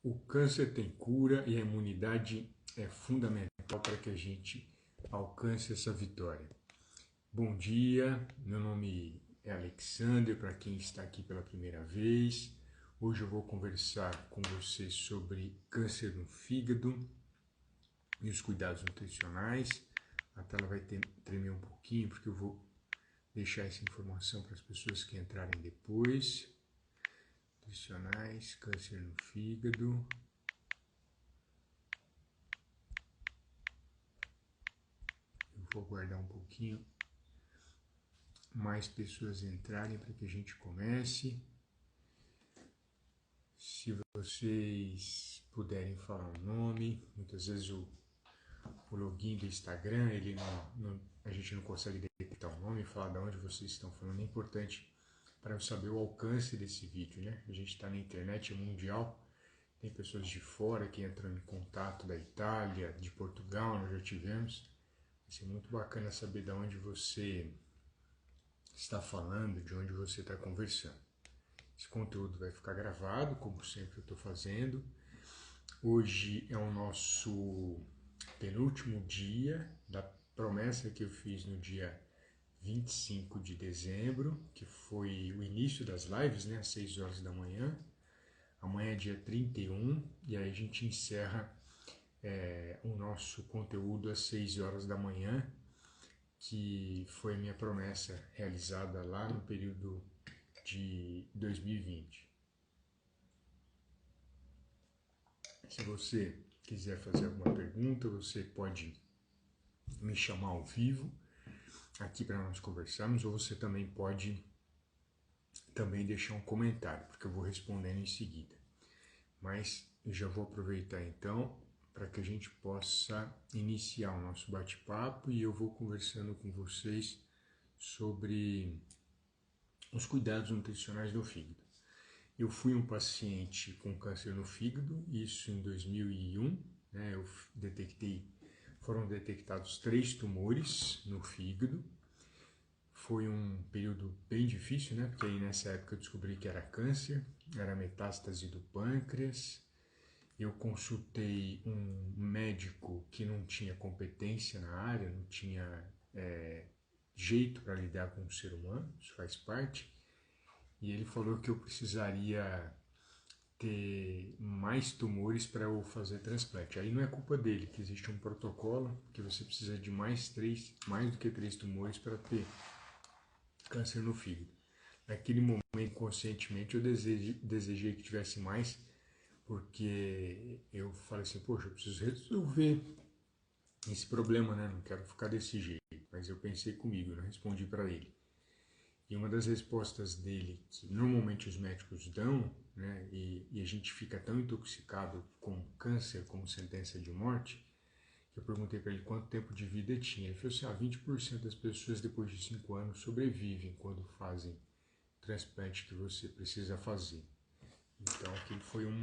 O câncer tem cura e a imunidade é fundamental para que a gente alcance essa vitória. Bom dia, meu nome é Alexander, para quem está aqui pela primeira vez. Hoje eu vou conversar com você sobre câncer no fígado e os cuidados nutricionais. A tela vai tremer um pouquinho porque eu vou deixar essa informação para as pessoas que entrarem depois. Nutricionais, câncer no fígado. Eu vou aguardar um pouquinho mais pessoas entrarem para que a gente comece. Se vocês puderem falar o nome, muitas vezes o login do Instagram, a gente não consegue detectar o nome e falar de onde vocês estão falando. É importante para eu saber o alcance desse vídeo, né? A gente está na internet, é mundial, tem pessoas de fora que entram em contato da Itália, de Portugal, nós já tivemos. Vai ser muito bacana saber de onde você está falando, de onde você está conversando. Esse conteúdo vai ficar gravado, como sempre eu estou fazendo. Hoje é o nosso penúltimo dia da promessa que eu fiz no dia 25 de dezembro, que foi o início das lives, né, às 6 horas da manhã. Amanhã é dia 31 e aí a gente encerra o nosso conteúdo às 6 horas da manhã, que foi minha promessa realizada lá no período de 2020. Se você quiser fazer alguma pergunta, você pode me chamar ao vivo aqui para nós conversarmos, ou você também pode deixar um comentário, porque eu vou respondendo em seguida. Mas eu já vou aproveitar então para que a gente possa iniciar o nosso bate-papo e eu vou conversando com vocês sobre os cuidados nutricionais do fígado. Eu fui um paciente com câncer no fígado, isso em 2001, né? Foram detectados 3 tumores no fígado. Foi um período bem difícil, né? Porque aí nessa época eu descobri que era câncer, era metástase do pâncreas. Eu consultei um médico que não tinha competência na área, não tinha jeito para lidar com o ser humano, isso faz parte. E ele falou que eu precisaria ter mais tumores para eu fazer transplante. Aí não é culpa dele, que existe um protocolo que você precisa de mais do que 3 tumores para ter câncer no fígado. Naquele momento, conscientemente, eu desejei que tivesse mais, porque eu falei assim, poxa, eu preciso resolver esse problema, né? Não quero ficar desse jeito. Mas eu pensei comigo, não respondi para ele. E uma das respostas dele, que normalmente os médicos dão, né, e a gente fica tão intoxicado com câncer como sentença de morte, que eu perguntei para ele quanto tempo de vida tinha. Ele falou assim, 20% das pessoas depois de 5 anos sobrevivem quando fazem o transplante que você precisa fazer. Então aquilo foi um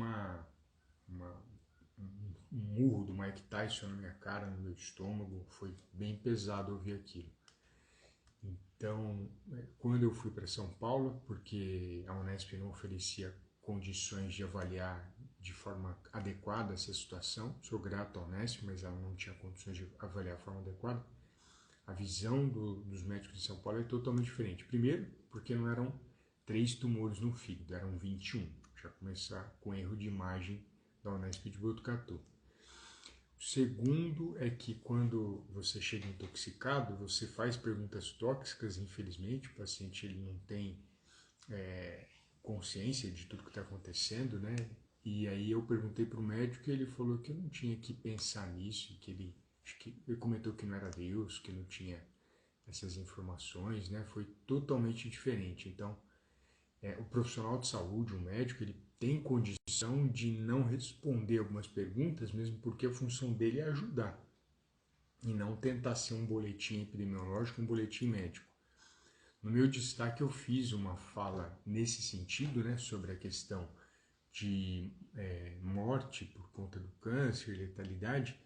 murro do Mike Tyson na minha cara, no meu estômago, foi bem pesado ouvir aquilo. Então, quando eu fui para São Paulo, porque a Unesp não oferecia condições de avaliar de forma adequada essa situação, sou grato à Unesp, mas ela não tinha condições de avaliar de forma adequada, a visão dos médicos de São Paulo é totalmente diferente. Primeiro, porque não eram 3 tumores no fígado, eram 21. Já começar com erro de imagem da Unesp de Botucatu. O segundo é que quando você chega intoxicado, você faz perguntas tóxicas, infelizmente, o paciente ele não tem consciência de tudo que está acontecendo, né? E aí eu perguntei para o médico e ele falou que eu não tinha que pensar nisso, acho que ele comentou que não era Deus, que não tinha essas informações, né? Foi totalmente diferente. Então, o profissional de saúde, o médico, ele tem condição de não responder algumas perguntas, mesmo porque a função dele é ajudar e não tentar ser um boletim epidemiológico, um boletim médico. No meu destaque eu fiz uma fala nesse sentido, né, sobre a questão de morte por conta do câncer, letalidade,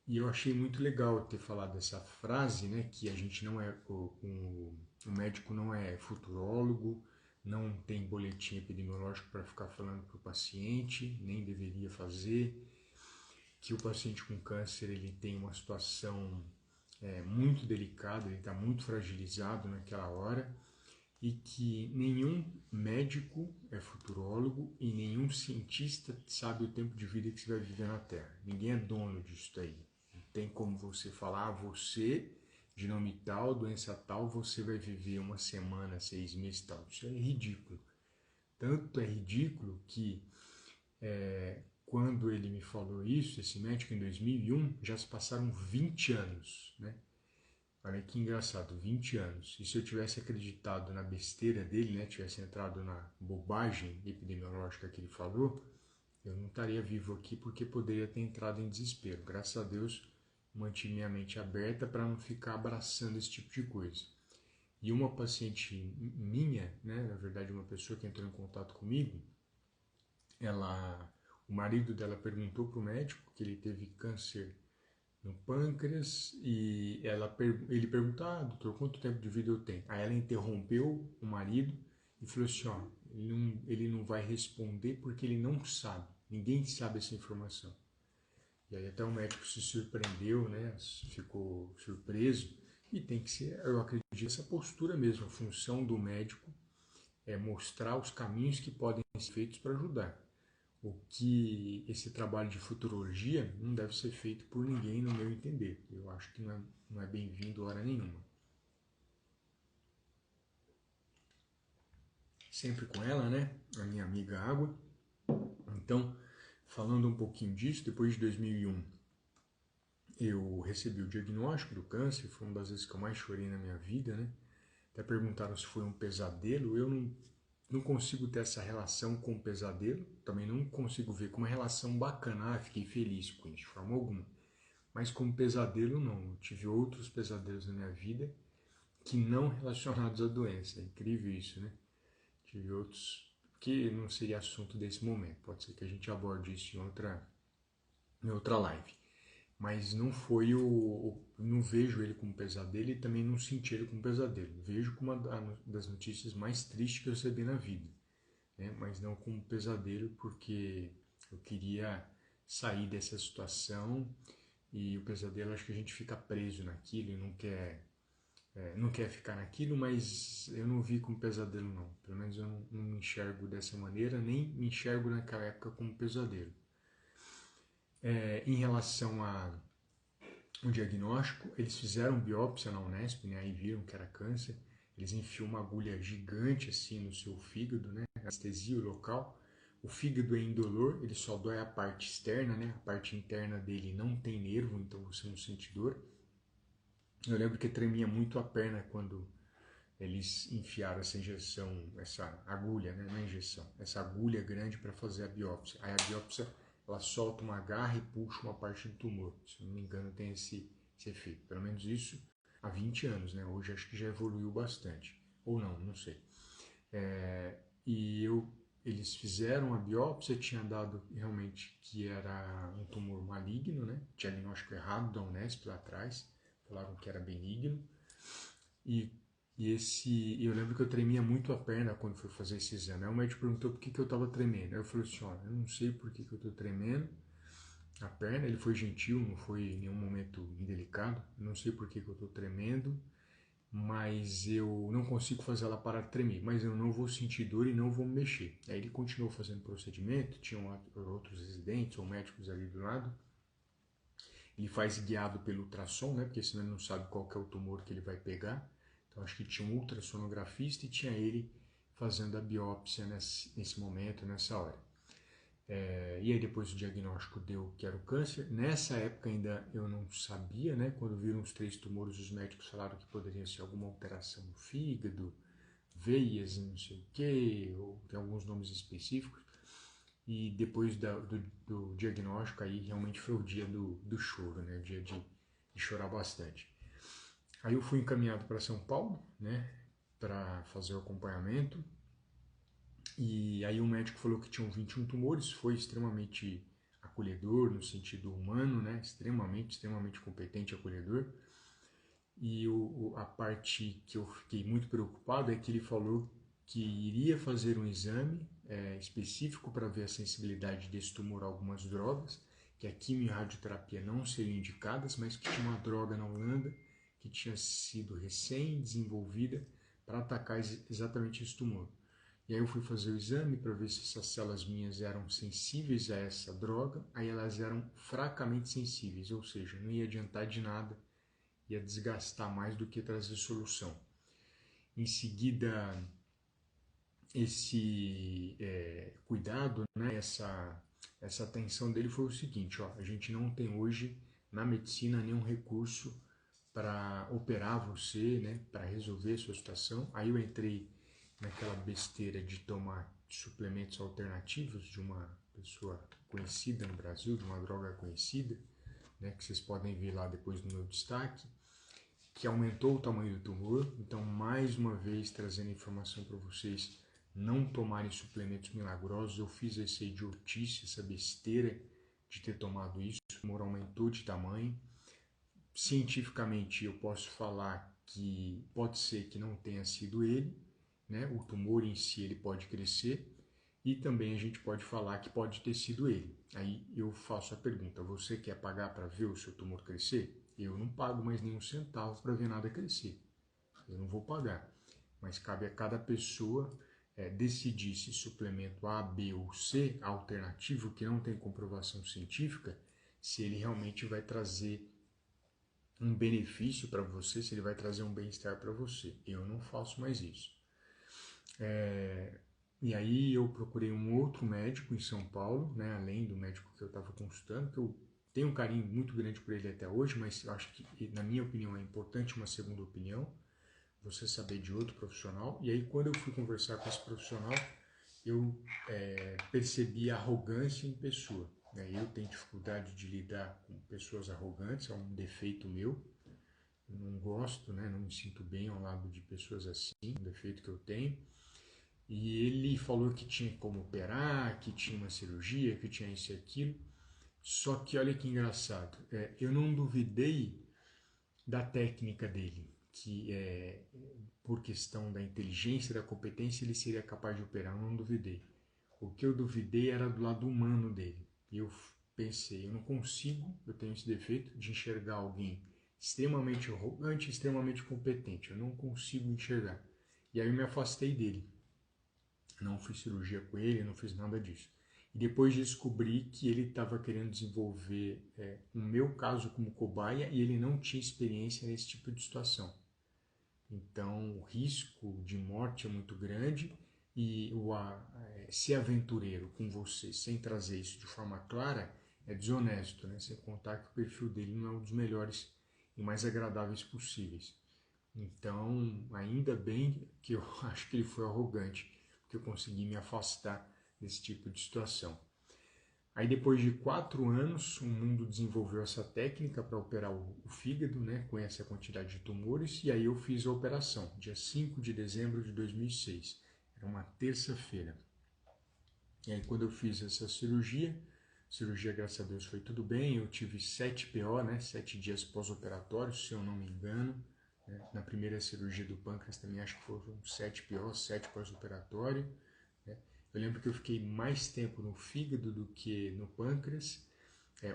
e eu achei muito legal ter falado essa frase, né, que a gente não é, o médico não é futurólogo, não tem boletim epidemiológico para ficar falando para o paciente, nem deveria fazer, que o paciente com câncer ele tem uma situação muito delicada, ele está muito fragilizado naquela hora, e que nenhum médico é futurólogo e nenhum cientista sabe o tempo de vida que você vai viver na Terra. Ninguém é dono disso daí. Não tem como você falar, você, de nome tal, doença tal, você vai viver uma semana, 6 meses tal. Isso é ridículo. Tanto é ridículo que quando ele me falou isso, esse médico em 2001, já se passaram 20 anos, né? Olha que engraçado, 20 anos. E se eu tivesse acreditado na besteira dele, né, tivesse entrado na bobagem epidemiológica que ele falou, eu não estaria vivo aqui porque poderia ter entrado em desespero. Graças a Deus, mantive minha mente aberta para não ficar abraçando esse tipo de coisa. E uma paciente minha, né, na verdade uma pessoa que entrou em contato comigo, o marido dela perguntou para o médico que ele teve câncer no pâncreas e ele perguntou, doutor, quanto tempo de vida eu tenho? Aí ela interrompeu o marido e falou assim, ó, ele não vai responder porque ele não sabe, ninguém sabe essa informação. E aí até o médico se surpreendeu, né, ficou surpreso e tem que ser, eu acredito, essa postura mesmo, a função do médico é mostrar os caminhos que podem ser feitos para ajudar. O que esse trabalho de futurologia não deve ser feito por ninguém, no meu entender. Eu acho que não é bem-vindo hora nenhuma. Sempre com ela, né? A minha amiga Água. Então, falando um pouquinho disso, depois de 2001, eu recebi o diagnóstico do câncer. Foi uma das vezes que eu mais chorei na minha vida, né? Até perguntaram se foi um pesadelo. Eu não consigo ter essa relação com o pesadelo. Também não consigo ver como uma relação bacana. Fiquei feliz com isso, de forma alguma. Mas como pesadelo, não. Eu tive outros pesadelos na minha vida que não relacionados à doença. É incrível isso, né? Tive outros que não seria assunto desse momento. Pode ser que a gente aborde isso em outra live. Mas não foi não vejo ele como pesadelo e também não senti ele como pesadelo. Vejo como uma das notícias mais tristes que eu recebi na vida, né? Mas não como pesadelo, porque eu queria sair dessa situação. E o pesadelo, acho que a gente fica preso naquilo e não quer ficar naquilo, mas eu não vi como pesadelo não. Pelo menos eu não me enxergo dessa maneira, nem me enxergo naquela época como pesadelo. Em relação ao diagnóstico, eles fizeram biópsia na Unesp, né, aí viram que era câncer. Eles enfiam uma agulha gigante assim no seu fígado, né, anestesia o local. O fígado é indolor, ele só dói a parte externa, né, a parte interna dele não tem nervo, então você não sente dor. Eu lembro que tremia muito a perna quando eles enfiaram essa injeção, essa agulha, né, não é injeção, essa agulha grande para fazer a biópsia. Aí a biópsia, ela solta uma garra e puxa uma parte do tumor. Se não me engano, tem esse efeito. Pelo menos isso há 20 anos, né? Hoje acho que já evoluiu bastante. Ou não sei. Eles fizeram a biópsia, tinha dado realmente que era um tumor maligno, né? Diagnóstico errado da Unesp lá atrás, falaram que era benigno. E eu lembro que eu tremia muito a perna quando fui fazer esse exame. Aí o médico perguntou por que eu estava tremendo. Aí eu falei assim, olha, eu não sei por que eu estou tremendo a perna. Ele foi gentil, não foi em nenhum momento indelicado. Eu não sei por que eu estou tremendo, mas eu não consigo fazer ela parar de tremer. Mas eu não vou sentir dor e não vou me mexer. Aí ele continuou fazendo o procedimento, tinham outros residentes ou médicos ali do lado. Ele faz guiado pelo ultrassom, né? Porque senão ele não sabe qual que é o tumor que ele vai pegar. Então acho que tinha um ultrassonografista e tinha ele fazendo a biópsia nesse momento, nessa hora. E aí depois o diagnóstico deu que era o câncer. Nessa época ainda eu não sabia, né? Quando viram os 3 tumores, os médicos falaram que poderia ser alguma alteração no fígado, veias, não sei o quê, ou tem alguns nomes específicos. E depois do diagnóstico aí realmente foi o dia do choro, né? O dia de chorar bastante. Aí eu fui encaminhado para São Paulo, né, para fazer o acompanhamento. E aí o médico falou que tinham 21 tumores, foi extremamente acolhedor no sentido humano, né, extremamente competente e acolhedor. E a parte que eu fiquei muito preocupado é que ele falou que iria fazer um exame específico para ver a sensibilidade desse tumor a algumas drogas, que a quimio e a radioterapia não seriam indicadas, mas que tinha uma droga na Holanda que tinha sido recém-desenvolvida para atacar exatamente esse tumor. E aí eu fui fazer o exame para ver se essas células minhas eram sensíveis a essa droga, aí elas eram fracamente sensíveis, ou seja, não ia adiantar de nada, ia desgastar mais do que trazer solução. Em seguida, esse cuidado, né, essa atenção dele foi o seguinte, ó, a gente não tem hoje na medicina nenhum recurso para operar você, né, para resolver a sua situação. Aí eu entrei naquela besteira de tomar suplementos alternativos de uma pessoa conhecida no Brasil, de uma droga conhecida, né, que vocês podem ver lá depois no meu destaque, que aumentou o tamanho do tumor. Então, mais uma vez, trazendo informação para vocês não tomarem suplementos milagrosos. Eu fiz essa idiotice, essa besteira de ter tomado isso, o tumor aumentou de tamanho. Cientificamente, eu posso falar que pode ser que não tenha sido ele, né? O tumor em si ele pode crescer, e também a gente pode falar que pode ter sido ele. Aí eu faço a pergunta, você quer pagar para ver o seu tumor crescer? Eu não pago mais nenhum centavo para ver nada crescer, eu não vou pagar, mas cabe a cada pessoa decidir se suplemento A, B ou C, alternativo, que não tem comprovação científica, se ele realmente vai trazer um benefício para você, se ele vai trazer um bem-estar para você. Eu não faço mais isso. E aí eu procurei um outro médico em São Paulo, né, além do médico que eu estava consultando, que eu tenho um carinho muito grande por ele até hoje, mas eu acho que, na minha opinião, é importante uma segunda opinião, você saber de outro profissional. E aí quando eu fui conversar com esse profissional, eu percebi a arrogância em pessoa. Né? Eu tenho dificuldade de lidar com pessoas arrogantes, é um defeito meu. Eu não gosto, né? Não me sinto bem ao lado de pessoas assim, um defeito que eu tenho. E ele falou que tinha como operar, que tinha uma cirurgia, que tinha isso e aquilo. Só que olha que engraçado, eu não duvidei da técnica dele, que por questão da inteligência, da competência, ele seria capaz de operar, eu não duvidei. O que eu duvidei era do lado humano dele. E eu pensei, eu não consigo, eu tenho esse defeito de enxergar alguém extremamente arrogante, extremamente competente, eu não consigo enxergar. E aí eu me afastei dele. Não fiz cirurgia com ele, não fiz nada disso. E depois descobri que ele estava querendo desenvolver o meu caso como cobaia e ele não tinha experiência nesse tipo de situação. Então o risco de morte é muito grande e ser aventureiro com você sem trazer isso de forma clara é desonesto, né? Sem contar que o perfil dele não é um dos melhores e mais agradáveis possíveis. Então, ainda bem que eu acho que ele foi arrogante, que eu consegui me afastar desse tipo de situação. Aí depois de 4 anos, o mundo desenvolveu essa técnica para operar o fígado, né, com essa quantidade de tumores, e aí eu fiz a operação, dia 5 de dezembro de 2006, era uma terça-feira. E aí quando eu fiz essa cirurgia, graças a Deus foi tudo bem, eu tive 7 PO, né, 7 dias pós-operatórios, se eu não me engano. Na primeira cirurgia do pâncreas também acho que foram 7 PO, 7 pós-operatório. Eu lembro que eu fiquei mais tempo no fígado do que no pâncreas.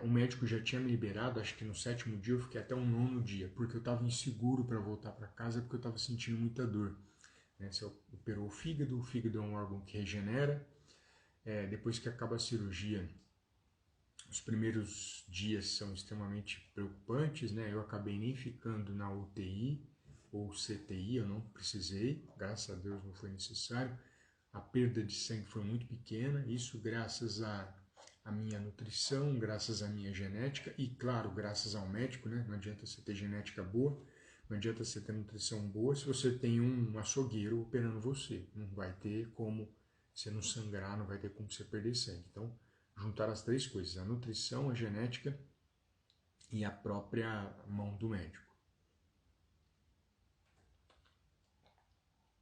O médico já tinha me liberado, acho que no 7º dia eu fiquei até o 9º dia, porque eu estava inseguro para voltar para casa, porque eu estava sentindo muita dor. Você operou o fígado é um órgão que regenera. Depois que acaba a cirurgia, os primeiros dias são extremamente preocupantes, né? Eu acabei nem ficando na UTI ou CTI, eu não precisei, graças a Deus não foi necessário. A perda de sangue foi muito pequena, isso graças à minha nutrição, graças à minha genética e, claro, graças ao médico, né? Não adianta você ter genética boa, não adianta você ter nutrição boa se você tem um açougueiro operando você. Não vai ter como você não sangrar, não vai ter como você perder sangue. Então, juntar as 3 coisas, a nutrição, a genética e a própria mão do médico.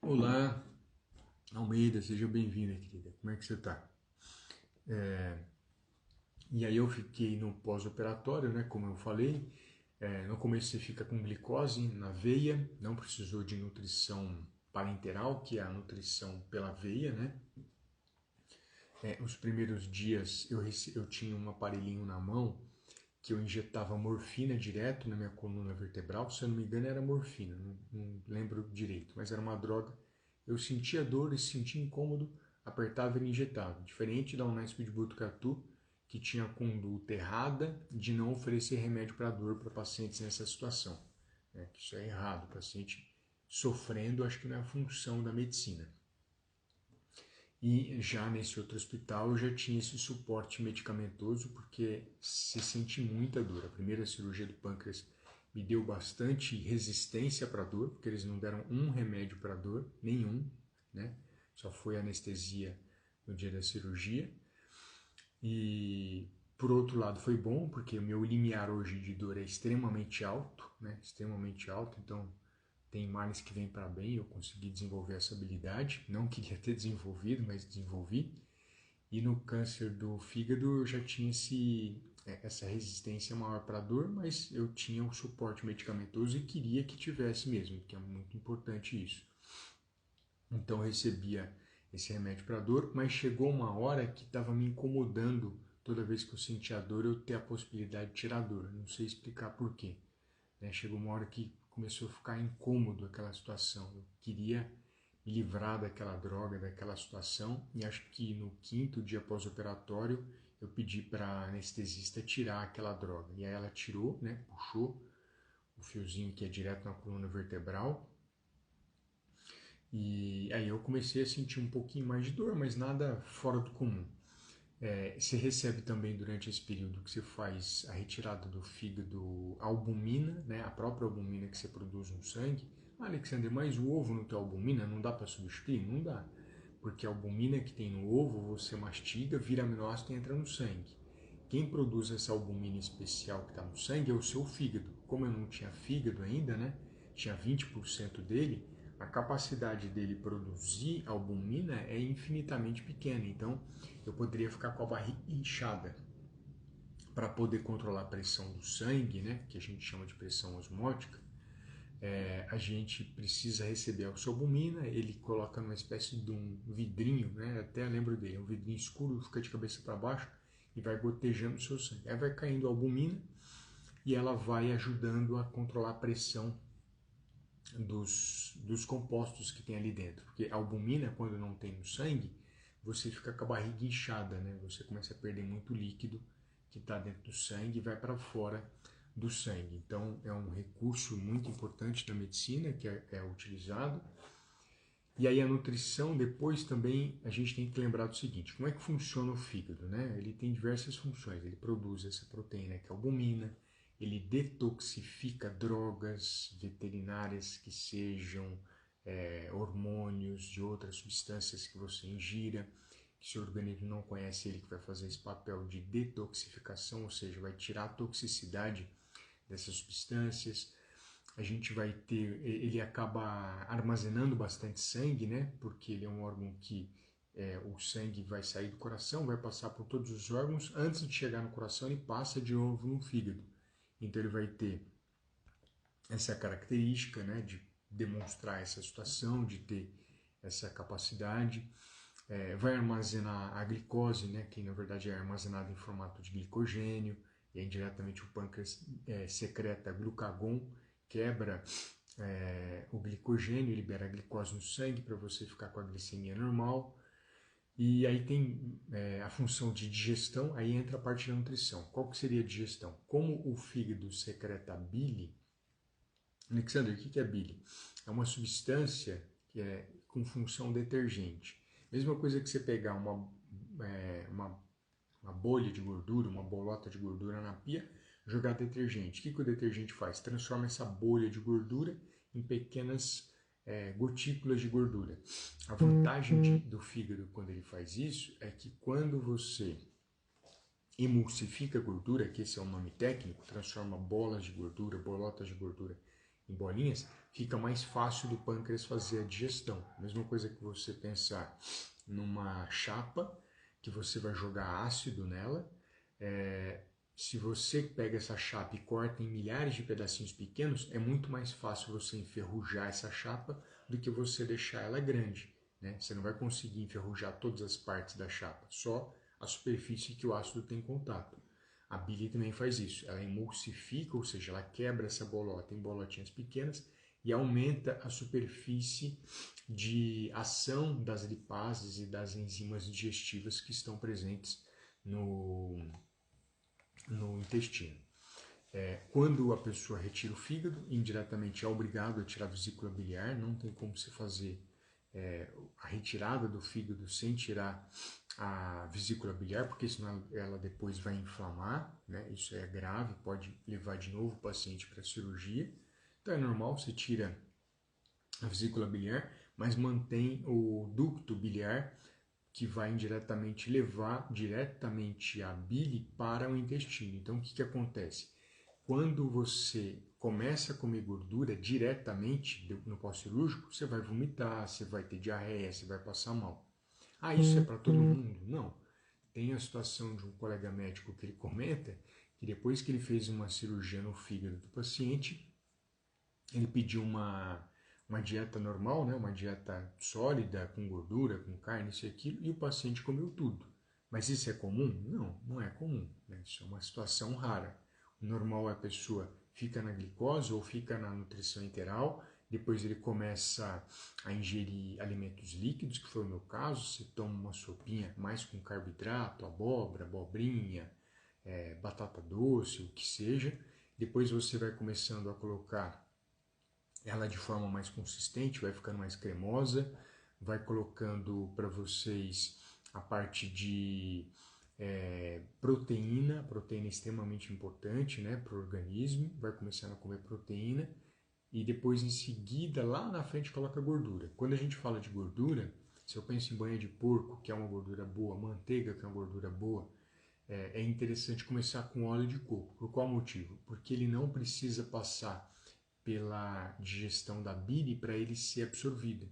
Olá, Almeida, seja bem-vinda, querida. Como é que você está? E aí eu fiquei no pós-operatório, né, como eu falei. No começo você fica com glicose na veia, não precisou de nutrição parenteral, que é a nutrição pela veia, né? Os primeiros dias eu tinha um aparelhinho na mão que eu injetava morfina direto na minha coluna vertebral, se eu não me engano era morfina, não lembro direito, mas era uma droga. Eu sentia dor e sentia incômodo, apertava e injetava. Diferente da Unesp de Botucatu, que tinha a conduta errada de não oferecer remédio para dor para pacientes nessa situação. Isso é errado, o paciente sofrendo, acho que não é a função da medicina. E já nesse outro hospital eu já tinha esse suporte medicamentoso, porque se sente muita dor. A primeira cirurgia do pâncreas me deu bastante resistência para dor, porque eles não deram um remédio para dor, nenhum, né? Só foi anestesia no dia da cirurgia. E por outro lado foi bom, porque o meu limiar hoje de dor é extremamente alto, né? Extremamente alto, então tem males que vêm para bem, eu consegui desenvolver essa habilidade, não queria ter desenvolvido, mas desenvolvi. E no câncer do fígado eu já tinha essa resistência maior para a dor, mas eu tinha um suporte medicamentoso e queria que tivesse mesmo, que é muito importante isso. Então eu recebia esse remédio para dor, mas chegou uma hora que estava me incomodando toda vez que eu sentia dor, eu ter a possibilidade de tirar a dor. Não sei explicar por quê. Chegou uma hora que começou a ficar incômodo aquela situação. Eu queria me livrar daquela droga, daquela situação, e acho que no 5º dia pós-operatório eu pedi para a anestesista tirar aquela droga. E aí ela tirou, né, puxou o fiozinho que é direto na coluna vertebral. E aí eu comecei a sentir um pouquinho mais de dor, mas nada fora do comum. Você recebe também durante esse período que você faz a retirada do fígado albumina, né? A própria albumina que você produz no sangue. Alexander, mas o ovo não tem albumina? Não dá para substituir? Não dá. Porque a albumina que tem no ovo, você mastiga, vira aminoácido e entra no sangue. Quem produz essa albumina especial que está no sangue é o seu fígado. Como eu não tinha fígado ainda, né? Tinha 20% dele, a capacidade dele produzir albumina é infinitamente pequena. Então, eu poderia ficar com a barriga inchada. Para poder controlar a pressão do sangue, né, que a gente chama de pressão osmótica, a gente precisa receber a albumina, ele coloca numa espécie de um vidrinho, né, até lembro dele, é um vidrinho escuro, fica de cabeça para baixo e vai gotejando o seu sangue. Aí vai caindo a albumina e ela vai ajudando a controlar a pressão dos compostos que tem ali dentro. Porque a albumina, quando não tem no sangue, você fica com a barriga inchada, né? Você começa a perder muito líquido que está dentro do sangue e vai para fora do sangue. Então, é um recurso muito importante da medicina que é utilizado. E aí a nutrição, depois também, a gente tem que lembrar do seguinte, como é que funciona o fígado, né? Ele tem diversas funções, ele produz essa proteína que é a albumina, ele detoxifica drogas veterinárias que sejam hormônios de outras substâncias que você ingira, que seu organismo não conhece, ele que vai fazer esse papel de detoxificação, ou seja, vai tirar a toxicidade dessas substâncias. A gente vai ter, ele acaba armazenando bastante sangue, né? Porque ele é um órgão que o sangue vai sair do coração, vai passar por todos os órgãos, antes de chegar no coração ele passa de novo no fígado. Então ele vai ter essa característica, né, de demonstrar essa situação, de ter essa capacidade. Vai armazenar a glicose, né, que na verdade é armazenada em formato de glicogênio, e aí indiretamente o pâncreas secreta glucagon, quebra o glicogênio e libera a glicose no sangue para você ficar com a glicemia normal. E aí tem a função de digestão, aí entra a parte da nutrição. Qual que seria a digestão? Como o fígado secreta bile, Alexander, o que é bile? É uma substância que é com função detergente. Mesma coisa que você pegar uma bolha de gordura, uma bolota de gordura na pia, jogar detergente. O que o detergente faz? Transforma essa bolha de gordura em pequenas gotículas de gordura. A vantagem do fígado quando ele faz isso é que quando você emulsifica a gordura, que esse é o nome técnico, transforma bolas de gordura, bolotas de gordura em bolinhas, fica mais fácil do pâncreas fazer a digestão. Mesma coisa que você pensar numa chapa, que você vai jogar ácido nela, se você pega essa chapa e corta em milhares de pedacinhos pequenos, é muito mais fácil você enferrujar essa chapa do do que você deixar ela grande, né? Você não vai conseguir enferrujar todas as partes da chapa, só a superfície que o ácido tem contato. A bile também faz isso, ela emulsifica, ou seja, ela quebra essa bolota em bolotinhas pequenas e aumenta a superfície de ação das lipases e das enzimas digestivas que estão presentes no intestino. Quando a pessoa retira o fígado, indiretamente é obrigado a tirar a vesícula biliar, não tem como se fazer a retirada do fígado sem tirar a vesícula biliar, porque senão ela depois vai inflamar, né? Isso é grave, pode levar de novo o paciente para a cirurgia. Então é normal, você tira a vesícula biliar, mas mantém o ducto biliar, que vai indiretamente levar diretamente a bile para o intestino. Então o que acontece? Quando você começa a comer gordura diretamente no pós-cirúrgico, você vai vomitar, você vai ter diarreia, você vai passar mal. Ah, isso é para todo mundo? Não. Tem a situação de um colega médico que ele comenta que depois que ele fez uma cirurgia no fígado do paciente, ele pediu uma dieta normal, né? Uma dieta sólida, com gordura, com carne, isso e aquilo, e o paciente comeu tudo. Mas isso é comum? Não, não é comum, né? Isso é uma situação rara. O normal é a pessoa fica na glicose ou fica na nutrição enteral, depois ele começa a ingerir alimentos líquidos, que foi o meu caso, você toma uma sopinha mais com carboidrato, abóbora, abobrinha, batata doce, o que seja, depois você vai começando a colocar ela de forma mais consistente, vai ficando mais cremosa, vai colocando para vocês a parte de proteína é extremamente importante, né, para o organismo, vai começando a comer proteína e depois em seguida lá na frente coloca gordura. Quando a gente fala de gordura, se eu penso em banha de porco, que é uma gordura boa, manteiga, que é uma gordura boa, é interessante começar com óleo de coco. Por qual motivo? Porque ele não precisa passar pela digestão da bile para ele ser absorvido.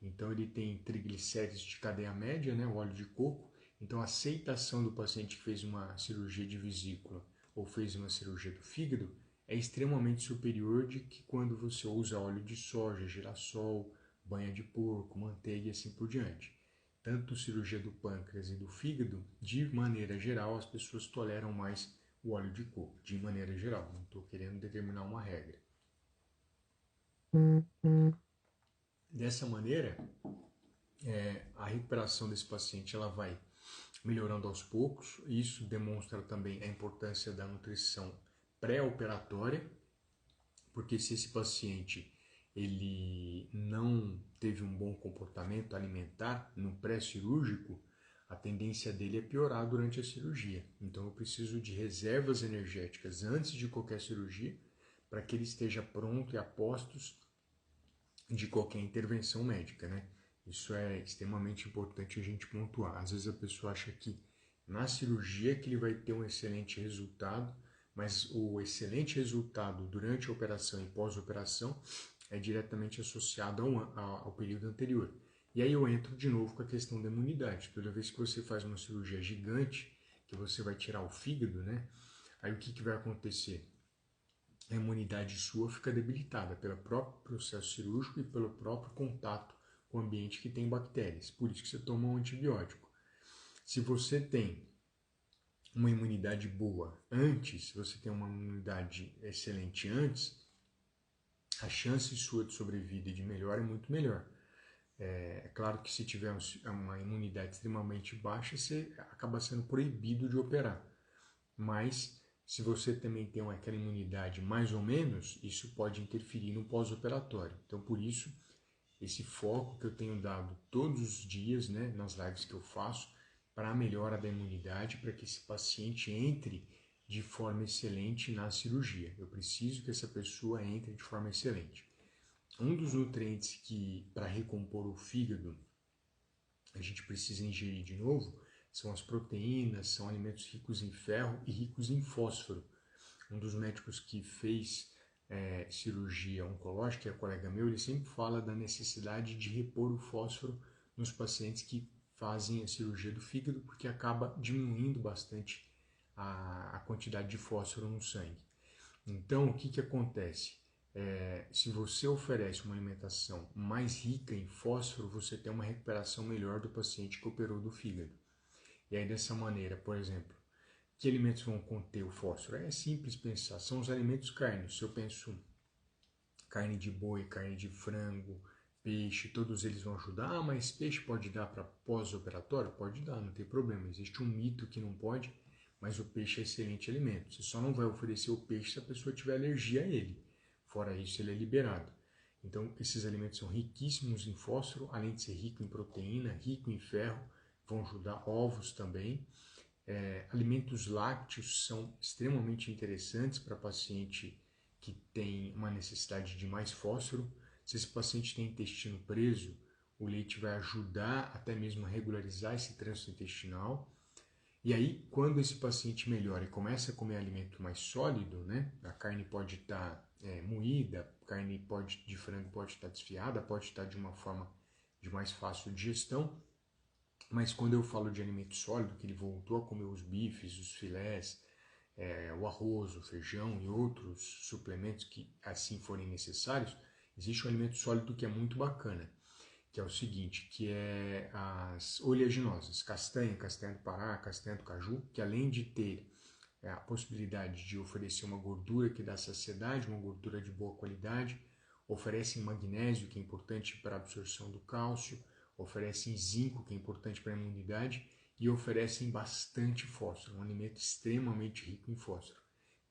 Então ele tem triglicéridos de cadeia média, né, o óleo de coco. Então a aceitação do paciente que fez uma cirurgia de vesícula ou fez uma cirurgia do fígado é extremamente superior de que quando você usa óleo de soja, girassol, banha de porco, manteiga e assim por diante. Tanto cirurgia do pâncreas e do fígado, de maneira geral, as pessoas toleram mais o óleo de coco, de maneira geral. Não estou querendo determinar uma regra. Dessa maneira, a recuperação desse paciente ela vai melhorando aos poucos. Isso demonstra também a importância da nutrição pré-operatória, porque se esse paciente ele não teve um bom comportamento alimentar no pré-cirúrgico, a tendência dele é piorar durante a cirurgia. Então eu preciso de reservas energéticas antes de qualquer cirurgia, para que ele esteja pronto e a postos de qualquer intervenção médica, né? Isso é extremamente importante a gente pontuar. Às vezes a pessoa acha que na cirurgia que ele vai ter um excelente resultado, mas o excelente resultado durante a operação e pós-operação é diretamente associado ao período anterior. E aí eu entro de novo com a questão da imunidade. Toda vez que você faz uma cirurgia gigante, que você vai tirar o fígado, né? Aí o que vai acontecer? A imunidade sua fica debilitada pelo próprio processo cirúrgico e pelo próprio contato com o ambiente que tem bactérias. Por isso que você toma um antibiótico. Se você tem uma imunidade boa antes, se você tem uma imunidade excelente antes, a chance sua de sobrevida e de melhora é muito melhor. É claro que se tiver uma imunidade extremamente baixa, você acaba sendo proibido de operar. Mas se você também tem aquela imunidade mais ou menos, isso pode interferir no pós-operatório. Então, por isso, esse foco que eu tenho dado todos os dias, né, nas lives que eu faço, para a melhora da imunidade, para que esse paciente entre de forma excelente na cirurgia. Eu preciso que essa pessoa entre de forma excelente. Um dos nutrientes que, para recompor o fígado, a gente precisa ingerir de novo, são as proteínas, são alimentos ricos em ferro e ricos em fósforo. Um dos médicos que fez cirurgia oncológica, que é colega meu, ele sempre fala da necessidade de repor o fósforo nos pacientes que fazem a cirurgia do fígado, porque acaba diminuindo bastante a quantidade de fósforo no sangue. Então, o que acontece? Se você oferece uma alimentação mais rica em fósforo, você tem uma recuperação melhor do paciente que operou do fígado. E aí, dessa maneira, por exemplo, que alimentos vão conter o fósforo? É simples pensar, são os alimentos carnes. Se eu penso carne de boi, carne de frango, peixe, todos eles vão ajudar. Ah, mas peixe pode dar para pós-operatório? Pode dar, não tem problema. Existe um mito que não pode, mas o peixe é excelente alimento. Você só não vai oferecer o peixe se a pessoa tiver alergia a ele. Fora isso, ele é liberado. Então, esses alimentos são riquíssimos em fósforo, além de ser rico em proteína, rico em ferro, vão ajudar. Ovos também. Alimentos lácteos são extremamente interessantes para paciente que tem uma necessidade de mais fósforo. Se esse paciente tem intestino preso, o leite vai ajudar até mesmo a regularizar esse trânsito intestinal. E aí, quando esse paciente melhora e começa a comer alimento mais sólido, né? A carne pode estar moída, a carne de frango pode estar desfiada, pode estar de uma forma de mais fácil digestão. Mas quando eu falo de alimento sólido, que ele voltou a comer os bifes, os filés, o arroz, o feijão e outros suplementos que assim forem necessários, existe um alimento sólido que é muito bacana, que é o seguinte, que é as oleaginosas, castanha, castanha do Pará, castanha do caju, que além de ter a possibilidade de oferecer uma gordura que dá saciedade, uma gordura de boa qualidade, oferecem magnésio, que é importante para a absorção do cálcio, oferecem zinco, que é importante para a imunidade, e oferecem bastante fósforo, um alimento extremamente rico em fósforo.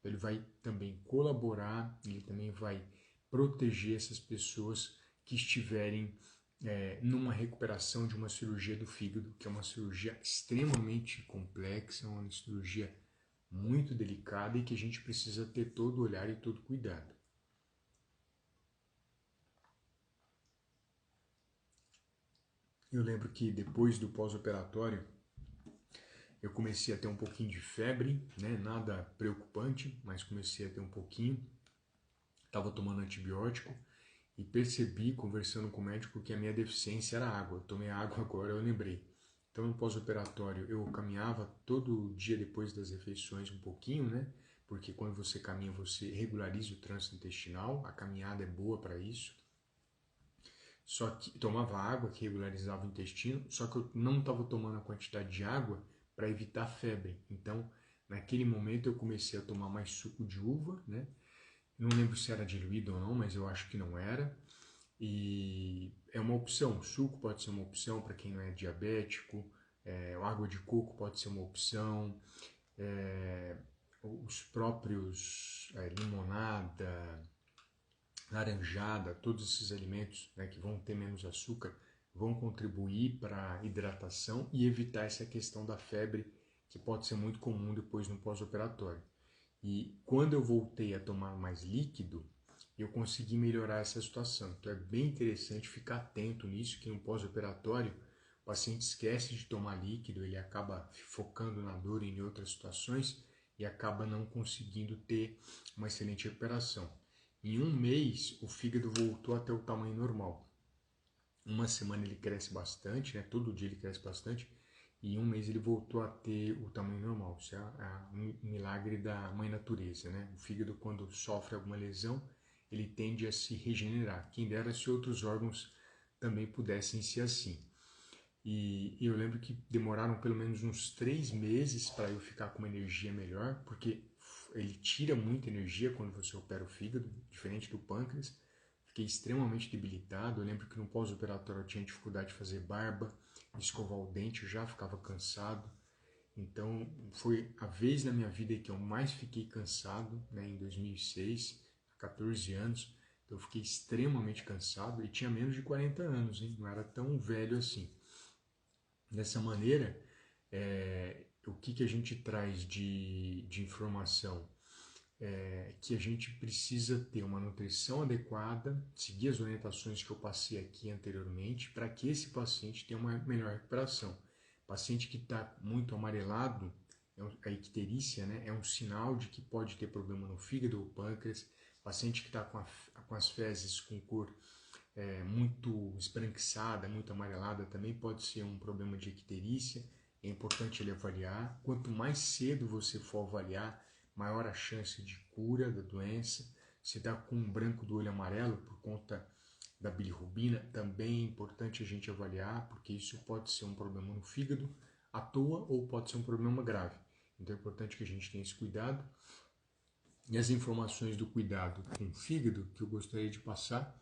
Ele vai também colaborar, ele também vai proteger essas pessoas que estiverem numa recuperação de uma cirurgia do fígado, que é uma cirurgia extremamente complexa, uma cirurgia muito delicada e que a gente precisa ter todo o olhar e todo cuidado. Eu lembro que depois do pós-operatório eu comecei a ter um pouquinho de febre, né? Nada preocupante, mas comecei a ter um pouquinho. Estava tomando antibiótico e percebi, conversando com o médico, que a minha deficiência era água. Eu tomei água agora, eu lembrei. Então, no pós-operatório, eu caminhava todo dia depois das refeições um pouquinho, né? Porque quando você caminha, você regulariza o trânsito intestinal, a caminhada é boa para isso. Só que tomava água que regularizava o intestino, só que eu não estava tomando a quantidade de água para evitar febre. Então, naquele momento eu comecei a tomar mais suco de uva, né? Não lembro se era diluído ou não, mas eu acho que não era. E é uma opção. O suco pode ser uma opção para quem não é diabético. A água de coco pode ser uma opção. Os próprios limonada, laranjada, todos esses alimentos, né, que vão ter menos açúcar, vão contribuir para a hidratação e evitar essa questão da febre, que pode ser muito comum depois no pós-operatório. E quando eu voltei a tomar mais líquido, eu consegui melhorar essa situação. Então é bem interessante ficar atento nisso, que no pós-operatório o paciente esquece de tomar líquido, ele acaba focando na dor e em outras situações e acaba não conseguindo ter uma excelente recuperação. Em um mês, o fígado voltou até o tamanho normal. Uma semana ele cresce bastante, né? Todo dia ele cresce bastante, e em um mês ele voltou a ter o tamanho normal. Isso é um milagre da mãe natureza, né? O fígado, quando sofre alguma lesão, ele tende a se regenerar. Quem dera se outros órgãos também pudessem ser assim. E eu lembro que demoraram pelo menos uns 3 meses para eu ficar com uma energia melhor, porque ele tira muita energia quando você opera o fígado, diferente do pâncreas. Fiquei extremamente debilitado. Eu lembro que no pós-operatório eu tinha dificuldade de fazer barba, escovar o dente, eu já ficava cansado. Então foi a vez na minha vida que eu mais fiquei cansado, né, em 2006, 14 anos. Então eu fiquei extremamente cansado e tinha menos de 40 anos, hein? Não era tão velho assim. Dessa maneira, o que a gente traz de informação? Que a gente precisa ter uma nutrição adequada, seguir as orientações que eu passei aqui anteriormente, para que esse paciente tenha uma melhor recuperação. Paciente que está muito amarelado, a icterícia, né, é um sinal de que pode ter problema no fígado ou pâncreas. Paciente que está com as fezes com cor muito esbranquiçada, muito amarelada, também pode ser um problema de icterícia. É importante ele avaliar. Quanto mais cedo você for avaliar, maior a chance de cura da doença. Se está com um branco do olho amarelo por conta da bilirrubina, também é importante a gente avaliar, porque isso pode ser um problema no fígado à toa ou pode ser um problema grave. Então é importante que a gente tenha esse cuidado. E as informações do cuidado com o fígado que eu gostaria de passar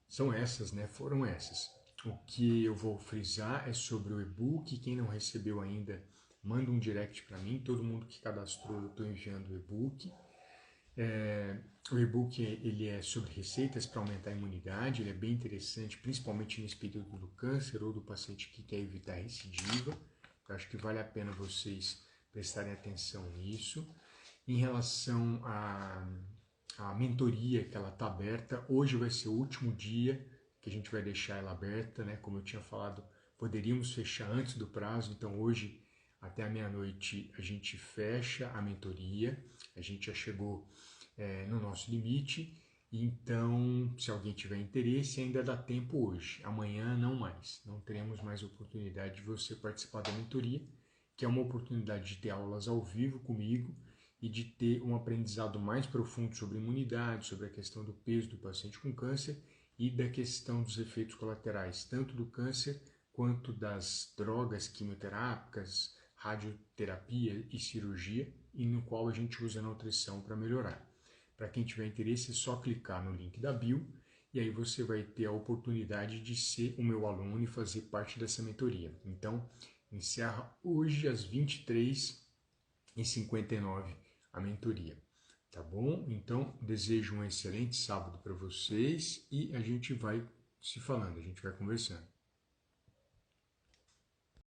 são essas, né? Foram essas. O que eu vou frisar é sobre o e-book. Quem não recebeu ainda, manda um direct para mim. Todo mundo que cadastrou, eu estou enviando o e-book. O e-book ele é sobre receitas para aumentar a imunidade. Ele é bem interessante, principalmente nesse período do câncer ou do paciente que quer evitar recidiva. Eu acho que vale a pena vocês prestarem atenção nisso. Em relação à mentoria, que ela está aberta, hoje vai ser o último dia que a gente vai deixar ela aberta, né? Como eu tinha falado, poderíamos fechar antes do prazo, então hoje até a meia-noite a gente fecha a mentoria, a gente já chegou no nosso limite, então se alguém tiver interesse ainda dá tempo hoje, amanhã não mais, não teremos mais oportunidade de você participar da mentoria, que é uma oportunidade de ter aulas ao vivo comigo, e de ter um aprendizado mais profundo sobre imunidade, sobre a questão do peso do paciente com câncer e da questão dos efeitos colaterais, tanto do câncer quanto das drogas quimioterápicas, radioterapia e cirurgia, e no qual a gente usa a nutrição para melhorar. Para quem tiver interesse, é só clicar no link da bio e aí você vai ter a oportunidade de ser o meu aluno e fazer parte dessa mentoria. Então, encerra hoje às 23h59 a mentoria, tá bom? Então, desejo um excelente sábado para vocês e a gente vai se falando, a gente vai conversando.